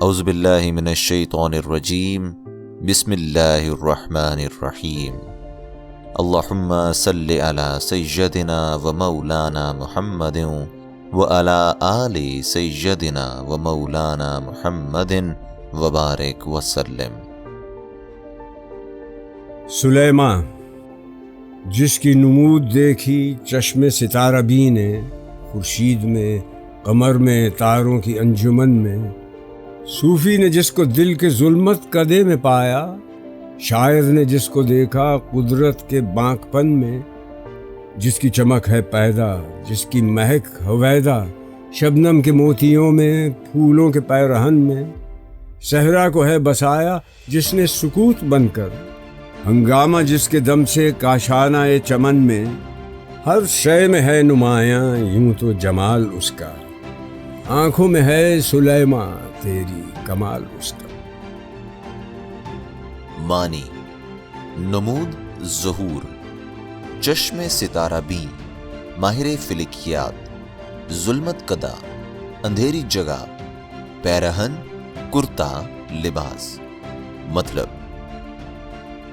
اعوذ باللہ من الشیطان الرجیم بسم اللہ الرحمن الرحیم اللہم صلی علی سیدنا و مولانا محمد و علی آل سیدنا و مولانا محمد وبارک وسلم۔ سلیمان، جس کی نمود دیکھی چشم ستارہ بین نے، خورشید میں، قمر میں، تاروں کی انجمن میں، صوفی نے جس کو دل کے ظلمت کدے میں پایا، شاعر نے جس کو دیکھا قدرت کے بانک پن میں، جس کی چمک ہے پیدا، جس کی مہک ہویدا، شبنم کے موتیوں میں، پھولوں کے پیرہن میں، صحرا کو ہے بسایا جس نے سکوت بن کر، ہنگامہ جس کے دم سے کاشانہ چمن میں، ہر شے میں ہے نمایاں یوں تو جمال اس کا، آنکھوں میں ہے سلیمان تیری کمال اس کا۔ معنی: نمود، ظہور، چشم ستارہ بین، ماہر فلکیات، ظلمت کدا، اندھیری جگہ، پیرہن، کرتا، لباس۔ مطلب: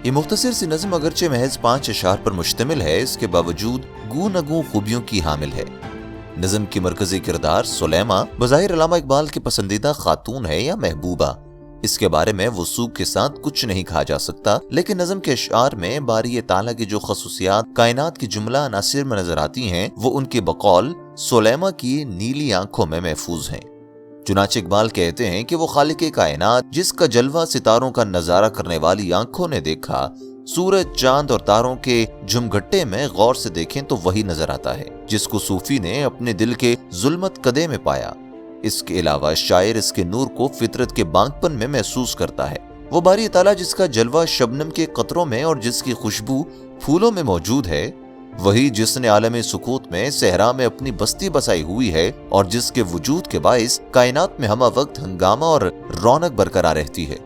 یہ مختصر سی نظم اگرچہ محض 5 اشعار پر مشتمل ہے، اس کے باوجود گوں نہ گوں خوبیوں کی حامل ہے۔ نظم کی مرکزی کردار سلیمہ بظاہر علامہ اقبال کی پسندیدہ خاتون ہے یا محبوبہ، اس کے بارے میں وثوق کے ساتھ کچھ نہیں کہا جا سکتا، لیکن نظم کے اشعار میں باری تعالیٰ کی جو خصوصیات کائنات کی جملہ عناصر میں نظر آتی ہیں، وہ ان کے بقول سلیمہ کی نیلی آنکھوں میں محفوظ ہیں۔ چنانچہ اقبال کہتے ہیں کہ وہ خالق کائنات جس کا جلوہ ستاروں کا نظارہ کرنے والی آنکھوں نے دیکھا، سورج، چاند اور تاروں کے جھمگھٹے میں غور سے دیکھیں تو وہی نظر آتا ہے جس کو صوفی نے اپنے دل کے ظلمت کدے میں پایا۔ اس کے علاوہ شاعر اس کے نور کو فطرت کے بانکپن میں محسوس کرتا ہے۔ وہ باری تعالیٰ جس کا جلوہ شبنم کے قطروں میں اور جس کی خوشبو پھولوں میں موجود ہے، وہی جس نے عالم سکوت میں صحرا میں اپنی بستی بسائی ہوئی ہے اور جس کے وجود کے باعث کائنات میں ہمہ وقت ہنگامہ اور رونق برقرار رہتی ہے۔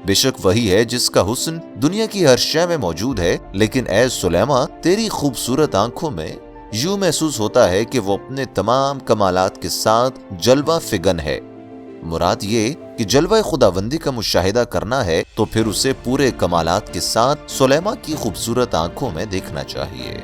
بے شک وہی ہے جس کا حسن دنیا کی ہر شے میں موجود ہے، لیکن اے سلیمہ، تیری خوبصورت آنکھوں میں یوں محسوس ہوتا ہے کہ وہ اپنے تمام کمالات کے ساتھ جلوہ فگن ہے۔ مراد یہ کہ جلوہ خداوندی کا مشاہدہ کرنا ہے تو پھر اسے پورے کمالات کے ساتھ سلیمہ کی خوبصورت آنکھوں میں دیکھنا چاہیے۔